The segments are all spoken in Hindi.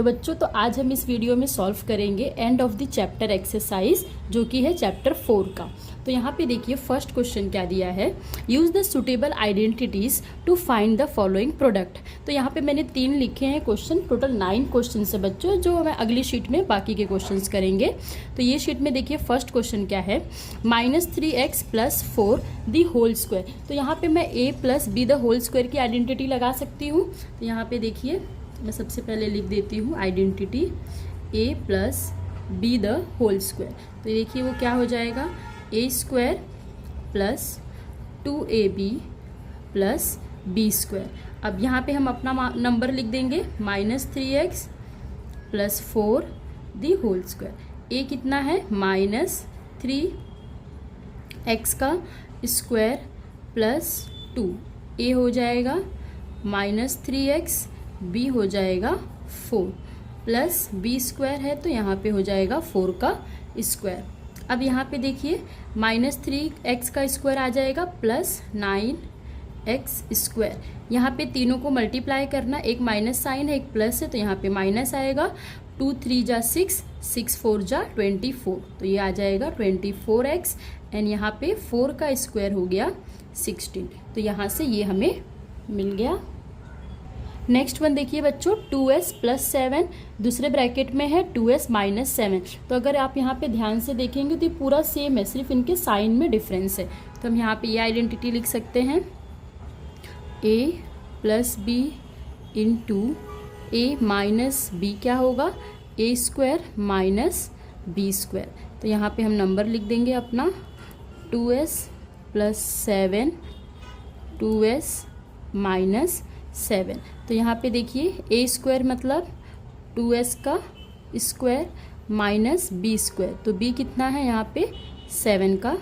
तो बच्चों, तो आज हम इस वीडियो में सॉल्व करेंगे end of the chapter exercise, जो कि है चैप्टर 4 का। तो यहाँ पे देखिए फर्स्ट क्वेश्चन क्या दिया है, use the suitable identities to find the following product. तो यहाँ पे मैंने 3 लिखे हैं क्वेश्चन, टोटल 9 क्वेश्चन है बच्चों, जो मैं अगली शीट में बाकी के क्वेश्चन करेंगे। तो ये शीट में देखिए फर्स्ट क्वेश्चन क्या है, -3x + 4 द होल स्क्वायर। तो यहाँ पे मैं a + b the whole square की आइडेंटिटी लगा सकती हूँ। तो यहाँ पे देखिए मैं सबसे पहले लिख देती हूँ identity a + b the whole square. तो देखिए वो क्या हो जाएगा, a² + 2ab + b²। अब यहाँ पे हम अपना नंबर लिख देंगे -3x + 4 the whole square. a कितना है, -3x का स्क्वायर + 2, a हो जाएगा -3x, b हो जाएगा 4 + b² है, तो यहाँ पे हो जाएगा 4 का स्क्वायर। अब यहाँ पे देखिए -3x का स्क्वायर आ जाएगा +9x²। यहाँ पे तीनों को मल्टीप्लाई करना, एक माइनस साइन है एक प्लस है, तो यहाँ पे माइनस आएगा। 2 3 जा 6, 6 4 जा 24, तो ये आ जाएगा 24x। एंड यहाँ पे 4 का स्क्वायर हो गया 16। तो यहाँ से ये हमें मिल गया। नेक्स्ट वन देखिए बच्चों, 2s + 7 दूसरे ब्रैकेट में है 2s - 7। तो अगर आप यहाँ पे ध्यान से देखेंगे तो ये पूरा सेम है, सिर्फ इनके साइन में डिफरेंस है। तो हम यहाँ पे ये आइडेंटिटी लिख सकते हैं, a + b × a - b क्या होगा, a² - b²। तो यहाँ पे हम नंबर लिख देंगे अपना 2s + 7 2s - 7। तो यहाँ पे देखिए a² मतलब 2s का स्क्वायर - b²। तो b कितना है यहाँ पे 7 का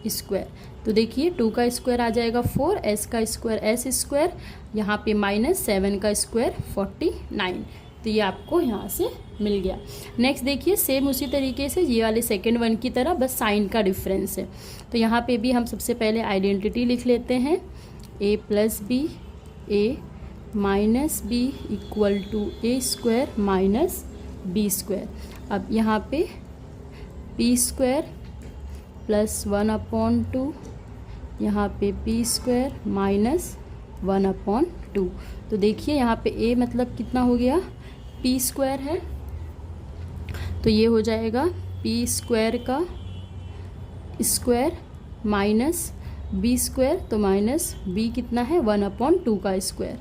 स्क्वायर। तो देखिए 2 का स्क्वायर आ जाएगा 4, s का स्क्वायर s², यहाँ पे -7 का स्क्वायर 49। तो ये आपको यहाँ से मिल गया। नेक्स्ट देखिए सेम उसी तरीके से ये वाले सेकेंड वन की तरह, बस साइन का डिफरेंस है। तो यहाँ पे भी हम सबसे पहले आइडेंटिटी लिख लेते हैं, a + b a - b = a² - b²। अब यहाँ पे p² + 1/2, यहाँ पे p² - 1/2। तो देखिए यहाँ पे a मतलब कितना हो गया, p² है, तो ये हो जाएगा p² का स्क्वायर -b², तो -b कितना है 1/2 का स्क्वायर।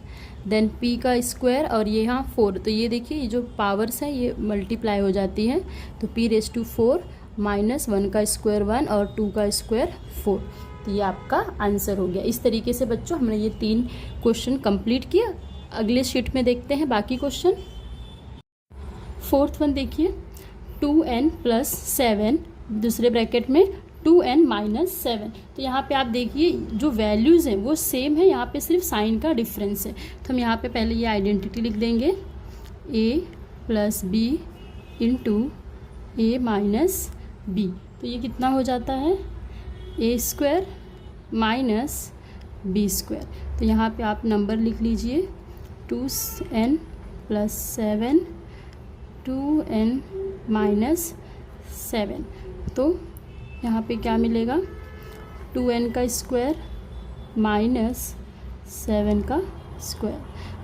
देन p का स्क्वायर और ये यहाँ 4, तो ये देखिए ये जो पावर्स हैं ये मल्टीप्लाई हो जाती हैं। तो p⁴ -1 का स्क्वायर 1 और 2 का स्क्वायर 4। तो ये आपका आंसर हो गया। इस तरीके से बच्चों हमने ये 3 क्वेश्चन कंप्लीट किया। अगले शीट में देखते हैं बाकी क्वेश्चन। फोर्थ वन देखिए, 2n + 7 दूसरे ब्रैकेट में 2n - 7। तो यहाँ पे आप देखिए जो वैल्यूज़ हैं वो सेम है, यहाँ पे सिर्फ साइन का डिफरेंस है। तो हम यहाँ पे पहले ये आइडेंटिटी लिख देंगे, a + b × a - b। तो ये कितना हो जाता है, a² - b²। तो यहाँ पे आप नंबर लिख लीजिए 2n + 7 2n - 7। तो यहाँ पे क्या मिलेगा, 2n का स्क्वायर -7 का स्क्वायर।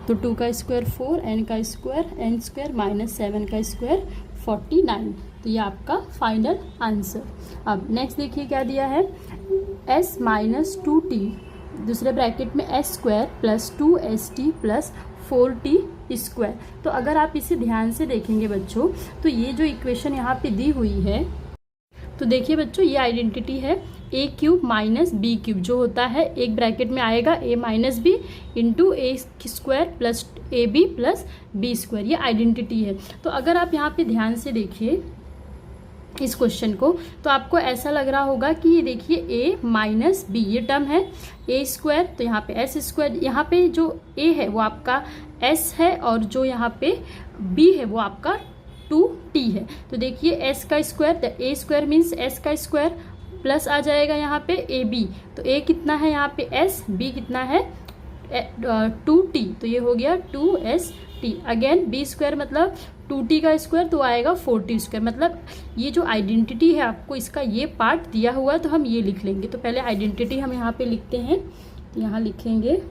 तो 2 का स्क्वायर 4, n का स्क्वायर n² - 7 का स्क्वायर 49। तो ये आपका फाइनल आंसर। अब नेक्स्ट देखिए क्या दिया है, s - 2t दूसरे ब्रैकेट में s² + 2st + 4t²। तो अगर आप इसे ध्यान से देखेंगे बच्चों, तो ये जो इक्वेशन यहाँ पे दी हुई है, तो देखिए बच्चों ये आइडेंटिटी है a³ - b³ जो होता है एक ब्रैकेट में आएगा a - b × a² + ab + b²। ये आइडेंटिटी है। तो अगर आप यहाँ पे ध्यान से देखिए इस क्वेश्चन को, तो आपको ऐसा लग रहा होगा कि ये देखिए a - b ये टर्म है a², तो यहाँ पे s², यहाँ पे जो a है वो आपका s है और जो यहाँ पे b है वो आपका 2t है। तो देखिए s का स्क्वायर, a² मीन्स s का स्क्वायर प्लस आ जाएगा यहाँ पे ab। तो a कितना है यहाँ पे s, b कितना है 2t, तो ये हो गया 2s T. Again B square मतलब 2t का स्क्वायर तो आएगा 4t स्क्वायर। मतलब ये जो आइडेंटिटी है आपको इसका ये पार्ट दिया हुआ है तो हम ये लिख लेंगे। तो पहले आइडेंटिटी हम यहाँ पे लिखते हैं। यहाँ लिखेंगे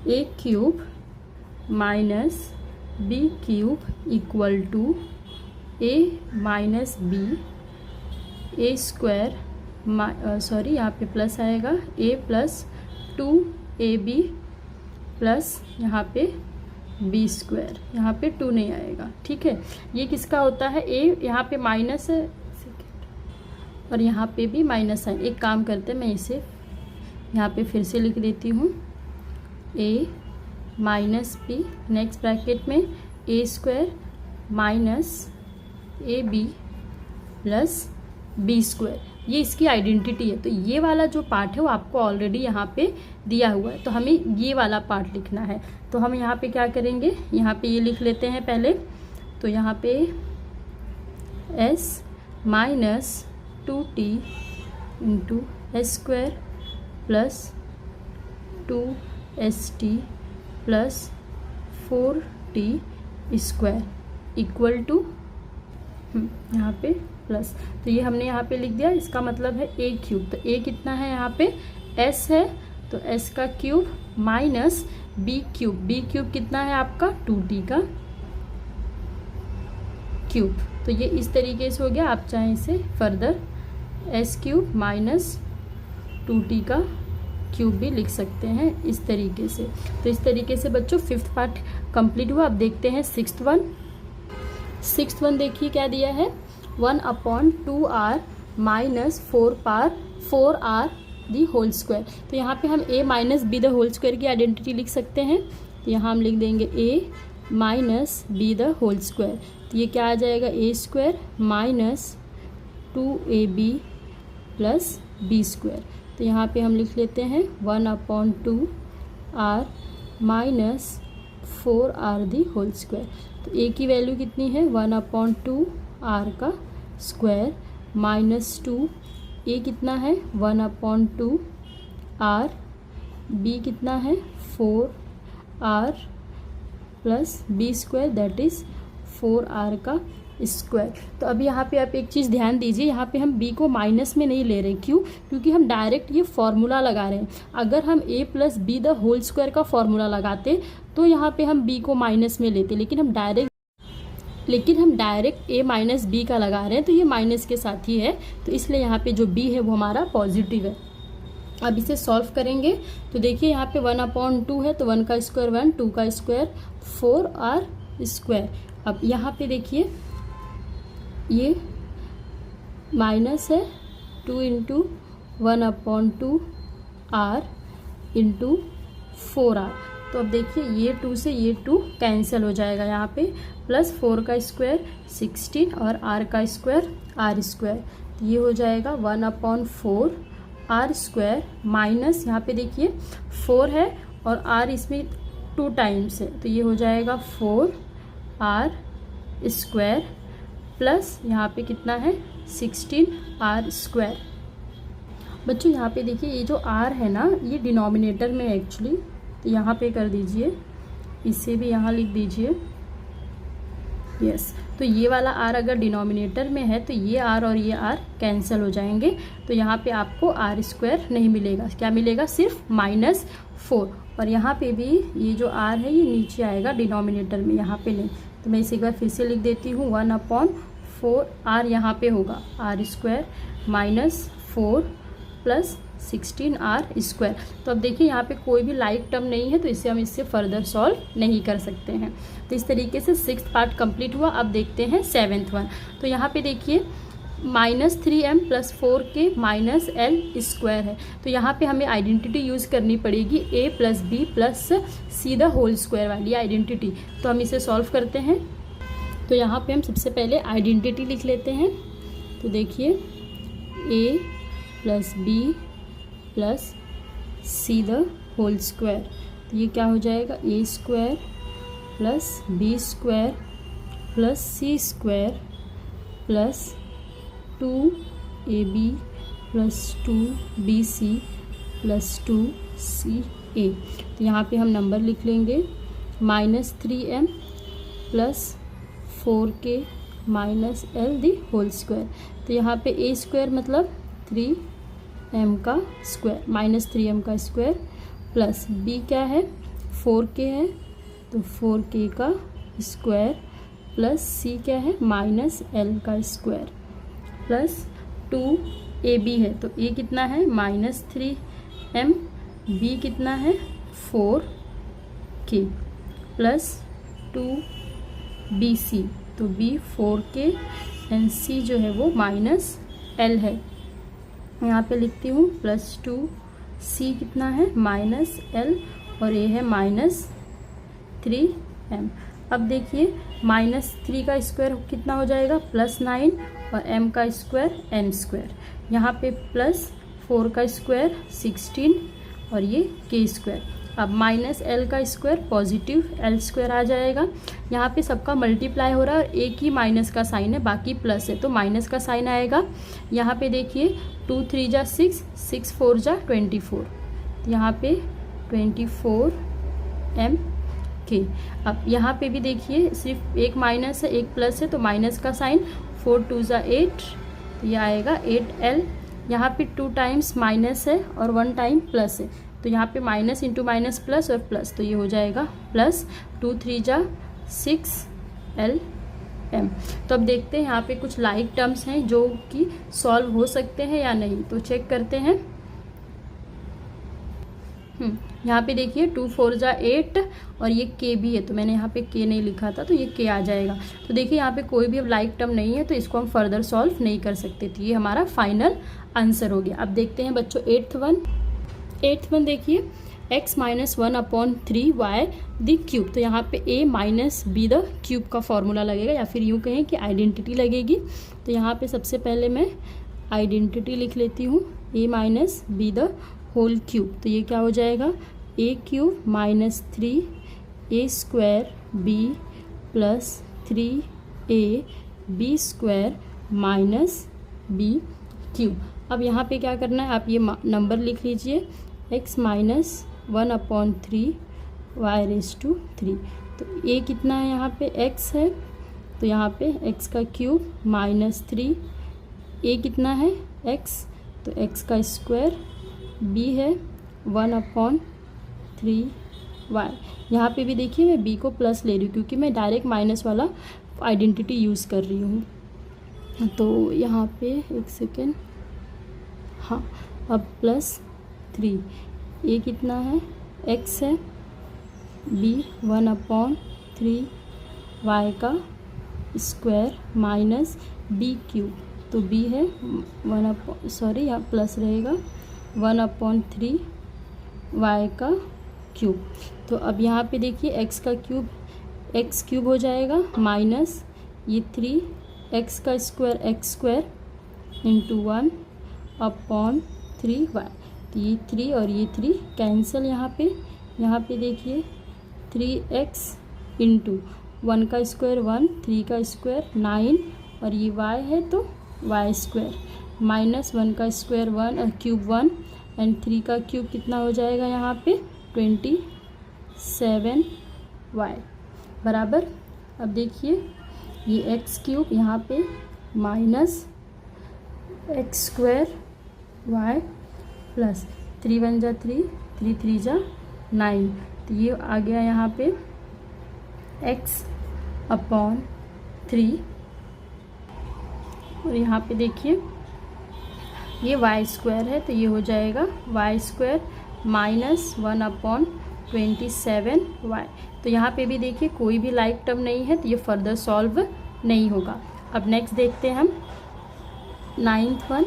a cube minus B cube equal to a minus B A square, sorry यहाँ पे प्लस आएगा, a प्लस 2ab प्लस यहाँ पे बी स्क्वायर, यहाँ पे 2 नहीं आएगा। ठीक है, ये किसका होता है, a यहाँ पे माइनस है और यहाँ पे भी माइनस है। एक काम करते हैं, मैं इसे यहाँ पे फिर से लिख देती हूँ, a minus B, next bracket में a square minus ab plus B square. ये इसकी आइडेंटिटी है। तो ये वाला जो पार्ट है वो आपको ऑलरेडी यहाँ पे दिया हुआ है, तो हमें ये वाला पार्ट लिखना है। तो हम यहाँ पे क्या करेंगे, यहाँ पे ये लिख लेते हैं पहले। तो यहाँ पे s minus 2t into S square plus 2st plus 4t square equal to यहाँ पे प्लस। तो ये हमने यहाँ पे लिख दिया। इसका मतलब है a क्यूब। तो a कितना है, यहाँ पे s है तो s का cube minus b cube. b cube कितना है आपका 2t का क्यूब। तो ये इस तरीके से हो गया। आप चाहें इसे further s cube minus 2t का क्यूब भी लिख सकते हैं इस तरीके से। तो इस तरीके से बच्चों 5th पार्ट कंप्लीट हुआ। अब देखते हैं 6th वन। देखिए क्या दिया है, 1/2r minus 4r the whole square. तो यहाँ पे हम a minus B the whole square की आइडेंटिटी लिख सकते हैं। तो यहाँ हम लिख देंगे a minus B the whole square. तो ये क्या आ जाएगा, a square minus 2ab plus B square. तो यहाँ पे हम लिख लेते हैं 1/2r minus 4r the whole square. तो a की वैल्यू कितनी है, 1/2r का स्क्वायर माइनस 2, a कितना है 1/2r, b कितना है 4r plus B square that is 4r का स्क्वायर। तो अभी यहाँ पे आप एक चीज़ ध्यान दीजिए, यहाँ पे हम b को माइनस में नहीं ले रहे। क्यों, क्योंकि हम डायरेक्ट ये फॉर्मूला लगा रहे हैं। अगर हम a plus B the whole square का फॉर्मूला लगाते तो यहाँ पे हम b को माइनस में लेते, लेकिन हम डायरेक्ट a माइनस बी का लगा रहे हैं, तो ये माइनस के साथ ही है। तो इसलिए यहाँ पे जो b है वो हमारा पॉजिटिव है। अब इसे सॉल्व करेंगे तो देखिए यहाँ पे 1/2 है तो 1 का स्क्वायर 1, 2 का स्क्वायर 4r स्क्वायर। अब यहाँ पे देखिए ये माइनस है 2 इंटू 1/2r इंटू 4r। तो अब देखिए ये 2 से ये 2 कैंसिल हो जाएगा, यहाँ पे प्लस 4 का स्क्वायर 16 और r का स्क्वायर r स्क्वायर। तो ये हो जाएगा 1/4r स्क्वायर माइनस, यहाँ पे देखिए 4 है और r इसमें 2 टाइम्स है तो ये हो जाएगा 4r स्क्वायर प्लस यहाँ पे कितना है 16r स्क्वायर। बच्चों यहाँ पे देखिए ये जो r है ना ये डिनोमिनेटर में है एक्चुअली, तो यहाँ पे कर दीजिए, इसे भी यहाँ लिख दीजिए। यस, तो ये वाला r अगर डिनोमिनेटर में है तो ये r और ये r कैंसिल हो जाएंगे। तो यहाँ पे आपको r स्क्वायर नहीं मिलेगा, क्या मिलेगा, सिर्फ -4। और यहाँ पे भी ये जो r है ये नीचे आएगा डिनोमिनेटर में, यहाँ पे नहीं। तो मैं इसे एक बार फिर से लिख देती हूँ, 1/4r यहाँ पे होगा r square -4 plus 16r square. तो अब देखिए यहाँ पे कोई भी लाइक टर्म नहीं है तो इसे हम इससे फर्दर सॉल्व नहीं कर सकते हैं। तो इस तरीके से 6th पार्ट कंप्लीट हुआ। अब देखते हैं 7th वन। तो यहाँ पे देखिए -3m + 4k - l स्क्वायर है। तो यहाँ पे हमें आइडेंटिटी यूज़ करनी पड़ेगी a + b + c the whole square वाली आइडेंटिटी। तो हम इसे सॉल्व करते हैं। तो यहाँ पे हम सबसे पहले आइडेंटिटी लिख लेते हैं। तो देखिए a + b + c the whole square. तो ये क्या हो जाएगा, a square + b square + c square + 2ab + 2bc + 2ca। तो यहाँ पे हम नंबर लिख लेंगे -3m plus 4k minus L the whole square. तो यहाँ पे ए स्क्वायर मतलब 3m का स्क्वायर -3m का स्क्वायर प्लस बी क्या है 4k है तो 4k का स्क्वायर प्लस सी क्या है -l का स्क्वायर प्लस 2ab है तो ए कितना है -3m, बी कितना है 4k प्लस 2bc तो b 4k एंड c जो है वो -l है। यहाँ पे लिखती हूँ प्लस 2c कितना है -l और ये है -3m। अब देखिए -3 का स्क्वायर कितना हो जाएगा +9 और m का स्क्वायर m स्क्वायर। यहाँ पे प्लस 4 का स्क्वायर 16 और ये k स्क्वायर। अब -l का स्क्वायर पॉजिटिव l स्क्वायर आ जाएगा। यहाँ पे सबका मल्टीप्लाई हो रहा है और एक ही माइनस का साइन है, बाकी प्लस है तो माइनस का साइन आएगा। यहाँ पे देखिए 2 3 जा 6, 6 4 जा 24, यहाँ पे 24m k। अब यहाँ पे भी देखिए सिर्फ एक माइनस है एक प्लस है तो माइनस का साइन, 4 2 जा 8 तो ये आएगा 8l। यहाँ पे 2 टाइम्स माइनस है और 1 टाइम प्लस है तो यहाँ पे माइनस इंटू माइनस प्लस और प्लस तो ये हो जाएगा प्लस 2 3 जा 6l m। तो अब देखते हैं यहाँ पे कुछ लाइक टर्म्स हैं जो कि सॉल्व हो सकते हैं या नहीं, तो चेक करते हैं। यहाँ पे देखिए 2 4 जा 8 और ये k भी है तो मैंने यहाँ पे k नहीं लिखा था तो ये k आ जाएगा। तो देखिए यहाँ पे कोई भी अब लाइक टर्म नहीं है तो इसको हम फर्दर सॉल्व नहीं कर सकते, तो ये हमारा फाइनल आंसर हो गया। अब देखते हैं बच्चों 8th वन देखिए x -1/3 y द क्यूब। तो यहाँ पे a minus be the cube का फॉर्मूला लगेगा या फिर यूँ कहें कि आइडेंटिटी लगेगी। तो यहाँ पे सबसे पहले मैं आइडेंटिटी लिख लेती हूँ a minus B the whole cube. तो ये क्या हो जाएगा a cube -3 a square b plus 3a b square minus b cube. अब यहाँ पे क्या करना है, आप ये नंबर लिख लीजिए x -1/3 y⁻3। तो a कितना है यहाँ पे x है तो यहाँ पे x का क्यूब -3, a कितना है x तो x का स्क्वायर, b है 1/3 y। यहाँ पे भी देखिए मैं b को प्लस ले रही हूँ क्योंकि मैं डायरेक्ट माइनस वाला आइडेंटिटी यूज़ कर रही हूँ। तो यहाँ पे एक सेकेंड, हाँ अब प्लस 3, a कितना है x है, b 1/3 y का स्क्वायर माइनस b क्यूब। तो b है यहाँ प्लस रहेगा 1/3 y का क्यूब। तो अब यहाँ पे देखिए x का क्यूब x क्यूब हो जाएगा माइनस ये 3 x का square x square into 1/3 y। तो ये 3 और ये 3 कैंसिल। यहाँ पे देखिए 3x इंटू 1 का स्क्वायर 1, 3 का स्क्वायर 9 और ये y है तो y स्क्वायर माइनस 1 का स्क्वायर 1 और क्यूब 1 एंड 3 का क्यूब कितना हो जाएगा यहाँ पे 27y बराबर। अब देखिए ये x क्यूब यहाँ पे minus x square y plus 3 1 जा 3, 3 3 जा 9। तो ये आ गया यहाँ पे x/3 और यहाँ पे देखिए ये y स्क्वायर है तो ये हो जाएगा y स्क्वायर माइनस 1/27y। तो यहाँ पे भी देखिए कोई भी लाइक टर्म नहीं है तो ये फर्दर सॉल्व नहीं होगा। अब नेक्स्ट देखते हैं हम 9th वन।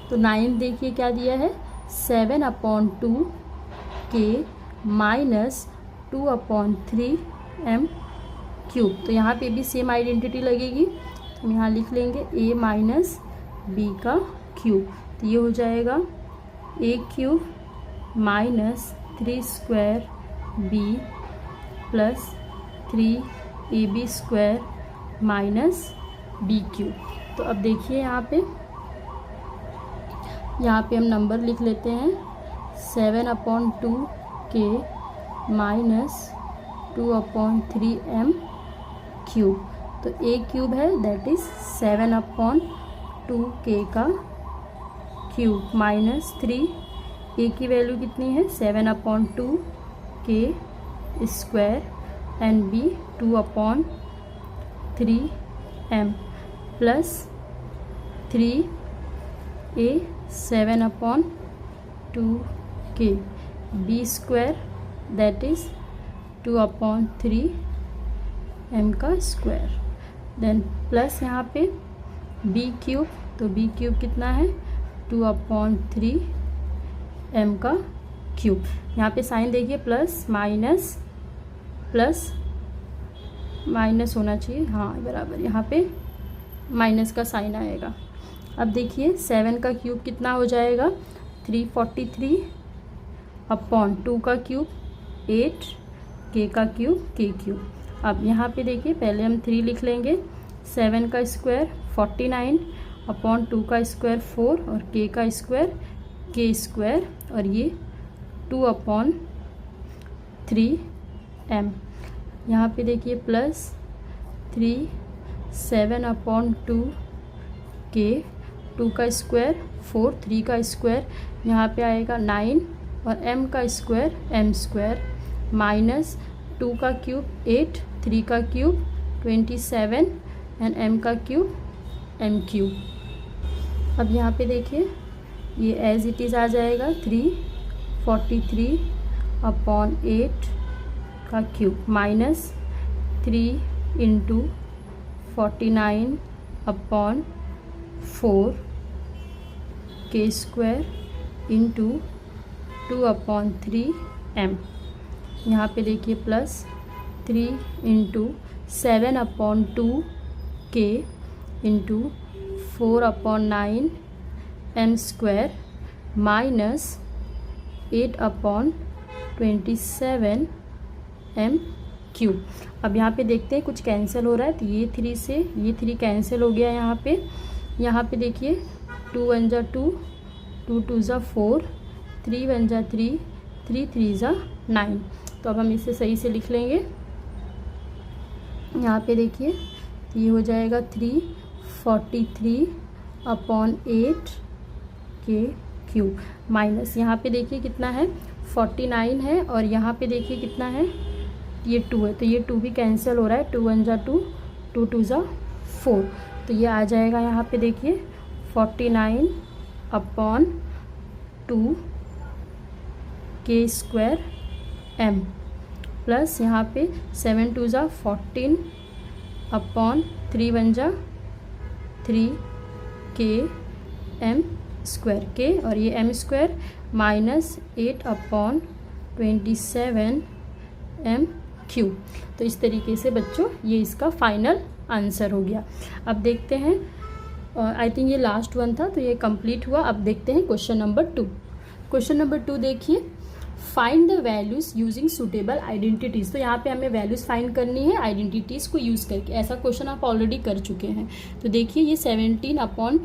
तो 9th देखिए क्या दिया है 7/2 k माइनस 2/3m क्यूब। तो यहाँ पे भी सेम आइडेंटिटी लगेगी, तो हम यहाँ लिख लेंगे a माइनस बी का क्यूब। तो ये हो जाएगा a cube minus 3 square b plus 3ab square minus b cube. तो अब देखिए यहाँ पे हम नंबर लिख लेते हैं 7/2 k माइनस 2/3m क्यूब। तो a क्यूब है दैट इज़ 7/2k का क्यूब माइनस 3, a की वैल्यू कितनी है 7/2k square and b 2/3m plus 3a 7/2k b square that is 2/3m का स्क्वायर। देन प्लस यहाँ पे b क्यूब, तो b क्यूब कितना है 2/3m का क्यूब। यहाँ पे साइन देखिए प्लस माइनस, प्लस माइनस होना चाहिए, हाँ बराबर, यहाँ पे माइनस का साइन आएगा। अब देखिए 7 का क्यूब कितना हो जाएगा 343/2 का क्यूब 8, k का क्यूब k क्यूब। अब यहाँ पे देखिए पहले हम 3 लिख लेंगे, 7 का स्क्वायर 49/2 का स्क्वायर 4 और k का स्क्वायर k स्क्वायर और ये 2/3m। यहाँ पे देखिए प्लस 3 7/2k 2 का स्क्वायर 4 3 का स्क्वायर यहाँ पे आएगा 9 और m का स्क्वायर m स्क्वायर माइनस 2 का क्यूब 8 3 का क्यूब 27 एंड m का क्यूब m क्यूब। अब यहाँ पे देखिए ये एज इट इज़ आ जाएगा 343/8 का cube minus 3 × 49/4 k square into 2/3m। यहाँ पे देखिए plus 3 × 7/2k into 4/9m square minus 8/27m cube. अब यहाँ पे देखते हैं कुछ कैंसिल हो रहा है, तो ये 3 से ये 3 कैंसिल हो गया यहाँ पे देखिए 2 1 जा 2 2 2 जा 4 3 1 जा 3 3 3 जा 9। तो अब हम इसे सही से लिख लेंगे। यहाँ पे देखिए ये हो जाएगा 343/8 के क्यूब माइनस यहाँ पे देखिए कितना है 49 है और यहाँ पे देखिए कितना है ये 2 है, तो ये 2 भी कैंसिल हो रहा है, 2 1 जा 2 2 2 जा 4। तो ये आ जाएगा यहाँ पे देखिए 49/2 k स्क्वायर m प्लस यहाँ पे 7 2 जा 14/3 1 जा 3 k m स्क्वायर के और ये m square minus 8/27m cube. तो इस तरीके से बच्चों ये इसका फाइनल आंसर हो गया। अब देखते हैं, आई थिंक ये लास्ट वन था तो ये कंप्लीट हुआ। अब देखते हैं क्वेश्चन नंबर 2। क्वेश्चन नंबर 2 देखिए, find the values using suitable identities. तो यहाँ पे हमें वैल्यूज़ फाइंड करनी है आइडेंटिटीज़ को यूज़ करके। ऐसा क्वेश्चन आप ऑलरेडी कर चुके हैं। तो देखिए ये 17 ×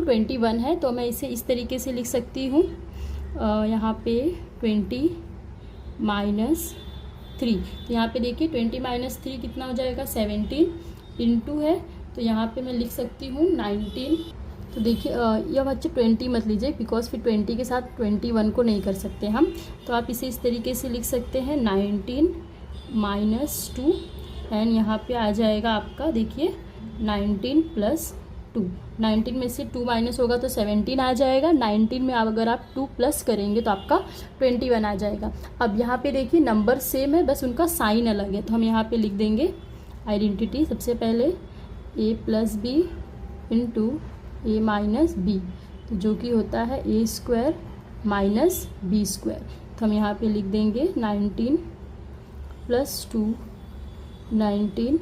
21 है, तो मैं इसे इस तरीके से लिख सकती हूँ, यहाँ पे 20 - 3। तो यहाँ पे देखिए 20 - 3 कितना हो जाएगा 17 इंटू है, तो यहाँ पे मैं लिख सकती हूँ 19। तो देखिए यह बच्चे 20 मत लीजिए बिकॉज फिर 20 के साथ 21 को नहीं कर सकते हम, तो आप इसे इस तरीके से लिख सकते हैं 19 - 2 एंड यहाँ पे आ जाएगा आपका देखिए 19 + 2। 19 में से 2 माइनस होगा तो 17 आ जाएगा। 19 में अगर आप 2 प्लस करेंगे तो आपका 21 आ जाएगा। अब यहाँ पे देखिए नंबर सेम है, बस उनका साइन अलग है, तो हम यहाँ पे लिख देंगे आइडेंटिटी। सबसे पहले a + b into a - b, तो जो कि होता है a² - b²। तो हम यहाँ पे लिख देंगे 19 + 2 19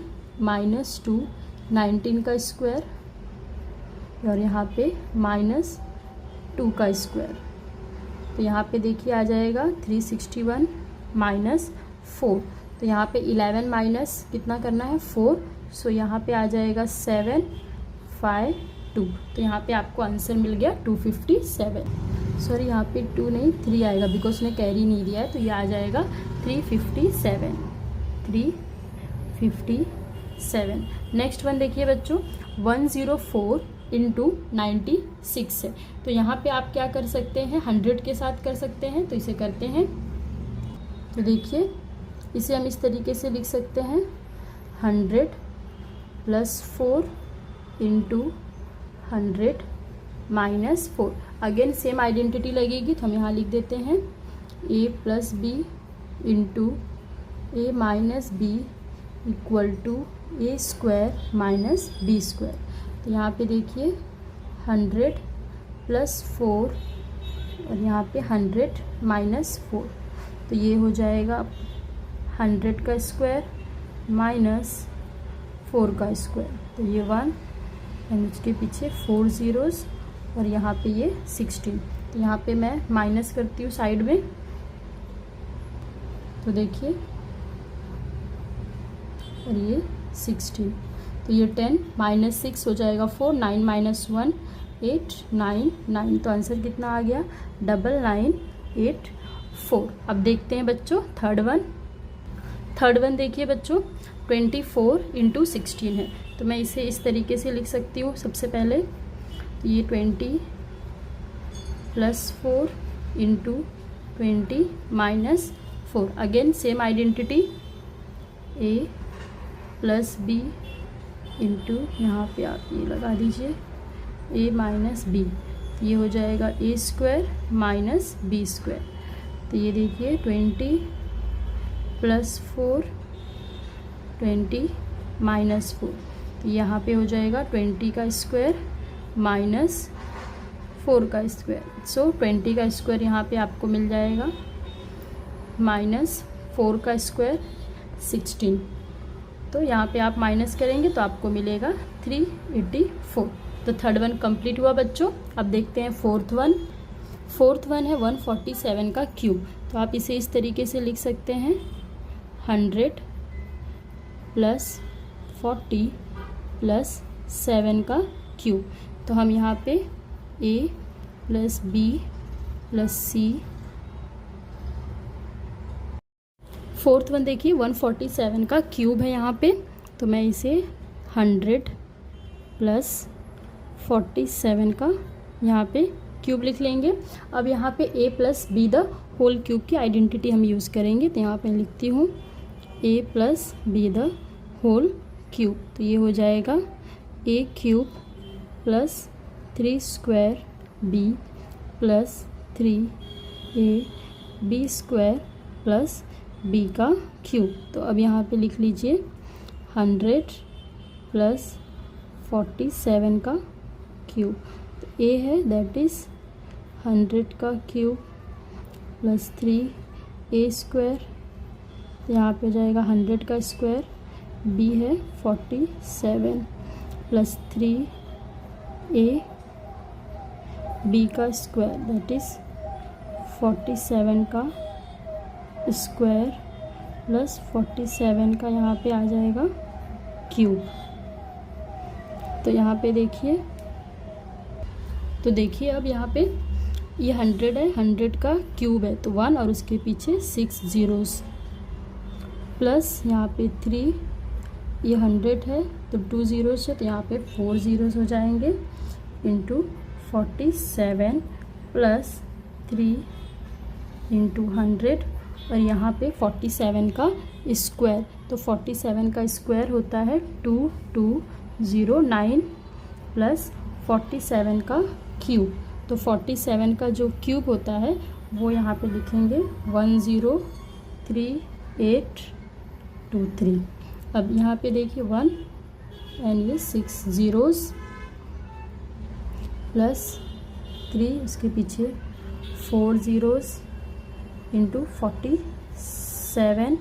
- 2 19 का स्क्वायर और यहाँ पे -2 का स्क्वायर। तो यहाँ पे देखिए आ जाएगा 361 - 4। तो यहाँ पे 11 माइनस कितना करना है 4, सो यहाँ पे आ जाएगा 752। तो यहाँ पे आपको आंसर मिल गया 257। सॉरी यहाँ पे 2 नहीं 3 आएगा बिकॉज उसने कैरी नहीं दिया है, तो ये आ जाएगा 357 357। नेक्स्ट वन देखिए बच्चों, 104 इंटू 96 है, तो यहाँ पे आप क्या कर सकते हैं, 100 के साथ कर सकते हैं, तो इसे करते हैं। तो देखिए इसे हम इस तरीके से लिख सकते हैं, 100 + 4 इंटू 100 -4। अगेन सेम आइडेंटिटी लगेगी, तो हम यहाँ लिख देते हैं a + b into a - b equal to a² - b²। तो यहाँ पे देखिए 100 + 4 और यहाँ पे 100 - 4, तो ये हो जाएगा 100 का स्क्वायर -4 का स्क्वायर, तो ये 1 एंड उसके पीछे 4 zeros और यहाँ पे ये 16। तो यहाँ पे मैं माइनस करती हूँ साइड में, तो देखिए और ये 16, तो ये 10 -6 हो जाएगा 4, 9 - 1 8 9 9, तो आंसर कितना आ गया 9984। अब देखते हैं बच्चों थर्ड वन देखिए बच्चों, 24 इंटू 16 है, तो मैं इसे इस तरीके से लिख सकती हूँ। सबसे पहले तो ये 20 + 4 into 20 - 4। Again same identity, a + b into यहाँ पे आप ये लगा दीजिए a - b, ये हो जाएगा a² - b²। तो ये देखिए 20 + 4 20 - 4, तो यहाँ पे हो जाएगा 20 का स्क्वायर -4 का स्क्वायर। सो 20 का स्क्वायर यहाँ पे आपको मिल जाएगा -4 का स्क्वायर 16, तो यहाँ पे आप माइनस करेंगे तो आपको मिलेगा 384। तो थर्ड वन कंप्लीट हुआ बच्चों। अब देखते हैं फोर्थ वन है 147 का क्यूब, तो आप इसे इस तरीके से लिख सकते हैं 100 + 40 + 7 का क्यूब। तो हम यहाँ पे a + b + c। Fourth one देखिए 147 का क्यूब है यहाँ पे, तो मैं इसे 100 + 47 का यहाँ पे क्यूब लिख लेंगे। अब यहाँ पे a + b the whole cube की आइडेंटिटी हम यूज़ करेंगे, तो यहाँ पे लिखती हूँ a + b the whole cube, तो ये हो जाएगा a³ + 3² b + 3a b² + b का क्यूब। तो अब यहाँ पे लिख लीजिए 100 + 47 का क्यूब। तो a है दैट इज़ 100 का क्यूब + 3a², यहाँ पे जाएगा 100 का स्क्वायर, b है 47 + 3a b का स्क्वायर दैट इज़ 47 का स्क्वायर + 47 का यहाँ पे आ जाएगा क्यूब। तो यहाँ पे देखिए, तो देखिए अब यहाँ पे ये 100 है, 100 का क्यूब है तो 1 और उसके पीछे 6 zeros प्लस यहाँ पे 3, ये 100 है तो 2 zeros है, तो यहाँ पे 4 zeros हो जाएंगे इंटू 47 + 3 इंटू 100 और यहाँ पे 47 का स्क्वायर, तो 47 का स्क्वायर होता है 2209 प्लस 47 का क्यूब। तो 47 का जो क्यूब होता है वो यहाँ पे लिखेंगे 103823। अब यहाँ पे देखिए 1 एंड ये 6 zeros प्लस 3 उसके पीछे 4 zeros into 47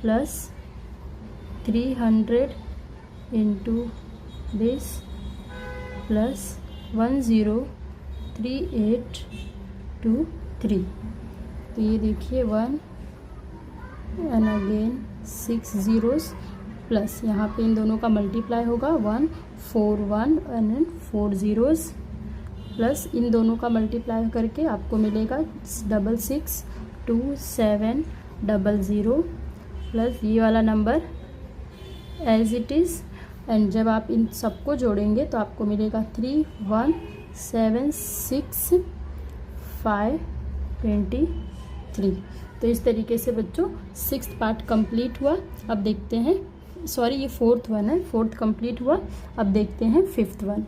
plus 300 into this plus 103823। तो ये देखिए 1 एंड अगेन 6 zeros प्लस यहाँ पे इन दोनों का मल्टीप्लाई होगा 141 एंड 4 zeros प्लस इन दोनों का मल्टीप्लाई करके आपको मिलेगा 6627 00 प्लस ये वाला number as it is, and जब आप इन सबको जोड़ेंगे तो आपको मिलेगा 3176,523। तो इस तरीके से बच्चों 6th पार्ट कंप्लीट हुआ। अब देखते हैं, सॉरी ये 4th वन है, 4th कंप्लीट हुआ। अब देखते हैं 5th वन।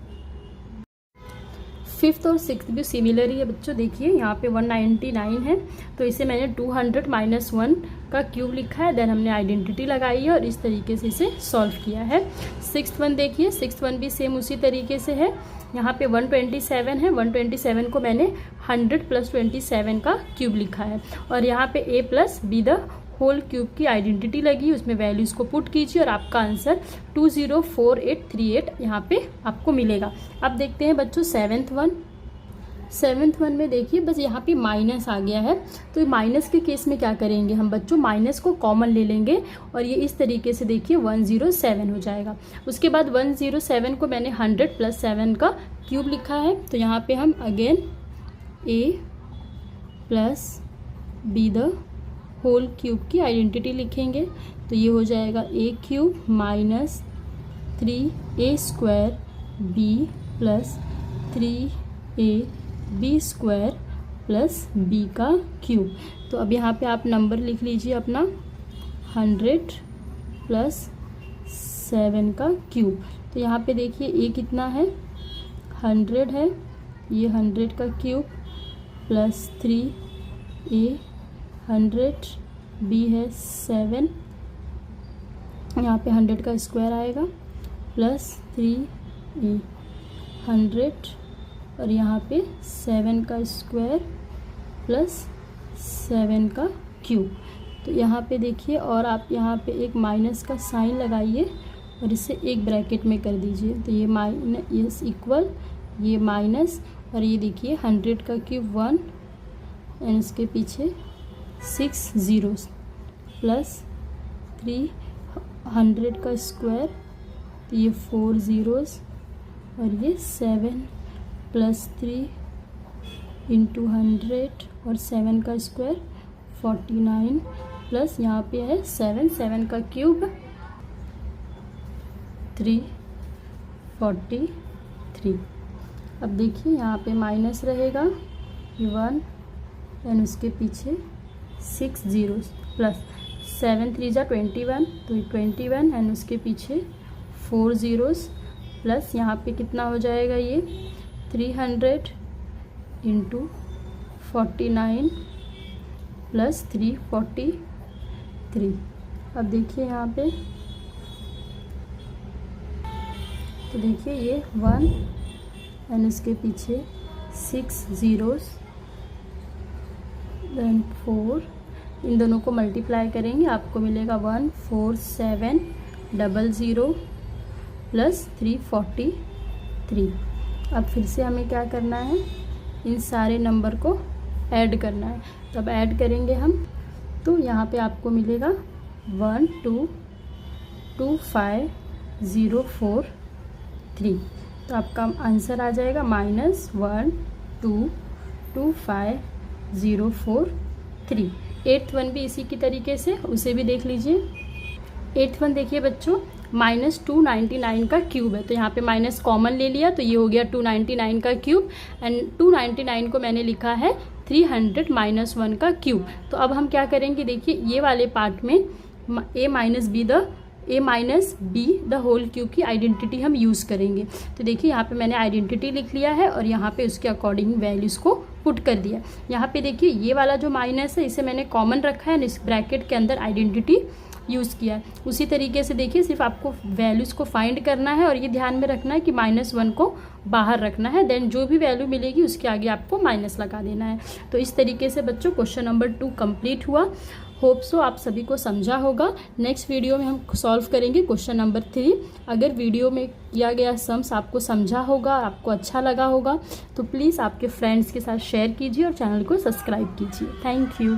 5th और 6th भी सिमिलर ही है बच्चों। देखिए यहाँ पे 199 है, तो इसे मैंने 200 - 1 का क्यूब लिखा है, देन हमने आइडेंटिटी लगाई है और इस तरीके से इसे सॉल्व किया है। 6th वन देखिए, 6th वन भी सेम उसी तरीके से है। यहाँ पे 127 है, 127 को मैंने 100 + 27 का क्यूब लिखा है, और यहाँ पे a + b the whole cube की आइडेंटिटी लगी, उसमें वैल्यूज़ को पुट कीजिए और आपका आंसर 204838 यहाँ पे आपको मिलेगा। अब देखते हैं बच्चों 7th वन। 7th वन में देखिए बस यहाँ पे माइनस आ गया है, तो माइनस के केस में क्या करेंगे हम बच्चों, माइनस को कॉमन ले लेंगे और ये इस तरीके से देखिए 107 हो जाएगा। उसके बाद 107 को मैंने 100 + 7 का क्यूब लिखा है, तो यहाँ पे हम again a + b the whole cube की आइडेंटिटी लिखेंगे, तो ये हो जाएगा a³ - 3a² b + 3ab² + b का क्यूब। तो अब यहाँ पे आप नंबर लिख लीजिए अपना 100 + 7 का क्यूब। तो यहाँ पे देखिए a कितना है, 100 है, ये 100 का क्यूब + 3a 100, b है 7, यहाँ पे 100 का स्क्वायर आएगा + 3a 100 और यहाँ पे 7 का स्क्वायर + 7 का क्यूब। तो यहाँ पे देखिए, और आप यहाँ पे एक माइनस का साइन लगाइए और इसे एक ब्रैकेट में कर दीजिए, तो ये माइनस इक्वल ये माइनस, और ये देखिए 100 का क्यूब 1 एंड इसके पीछे 6 zeros + 300 का स्क्वायर, तो ये 4 zeros और ये 7 + 3 × 100 और 7 का स्क्वायर 49 प्लस यहाँ पे है 7 का क्यूब 343। अब देखिए यहाँ पे माइनस रहेगा 1 एंड उसके पीछे 6 zeros + 7 × 3 = 21, तो 21 एंड उसके पीछे 4 zeros प्लस यहाँ पे कितना हो जाएगा ये 300 × 49 + 343। अब देखिए यहाँ पे, तो देखिए ये 1 एंड उसके पीछे 6 zeros देन 4, इन दोनों को मल्टीप्लाई करेंगे आपको मिलेगा 14700 + 343। अब फिर से हमें क्या करना है, इन सारे नंबर को ऐड करना है, तो अब ऐड करेंगे हम, तो यहाँ पे आपको मिलेगा 1225043। तो आपका आंसर आ जाएगा -1225043। 8th वन भी इसी की तरीके से, उसे भी देख लीजिए। 8th वन देखिए बच्चों, -299 का क्यूब है, तो यहाँ पे माइनस कॉमन ले लिया, तो ये हो गया 299 का क्यूब एंड 299 को मैंने लिखा है 300 - 1 का क्यूब। तो अब हम क्या करेंगे, देखिए ये वाले पार्ट में a - b the whole cube की आइडेंटिटी हम यूज़ करेंगे। तो देखिए यहाँ पे मैंने आइडेंटिटी लिख लिया है और यहाँ पे उसके अकॉर्डिंग वैल्यूज़ को पुट कर दिया। यहाँ पे देखिए ये वाला जो माइनस है इसे मैंने कॉमन रखा है, इस ब्रैकेट के अंदर आइडेंटिटी यूज़ किया है। उसी तरीके से देखिए सिर्फ आपको वैल्यूज़ को फाइंड करना है और ये ध्यान में रखना है कि -1 को बाहर रखना है, देन जो भी वैल्यू मिलेगी उसके आगे आपको माइनस लगा देना है। तो इस तरीके से बच्चों क्वेश्चन नंबर 2 कंप्लीट हुआ। होप सो आप सभी को समझा होगा। नेक्स्ट वीडियो में हम सॉल्व करेंगे क्वेश्चन नंबर 3। अगर वीडियो में किया गया सम्स आपको समझा होगा, आपको अच्छा लगा होगा, तो प्लीज़ आपके फ्रेंड्स के साथ शेयर कीजिए और चैनल को सब्सक्राइब कीजिए। Thank you.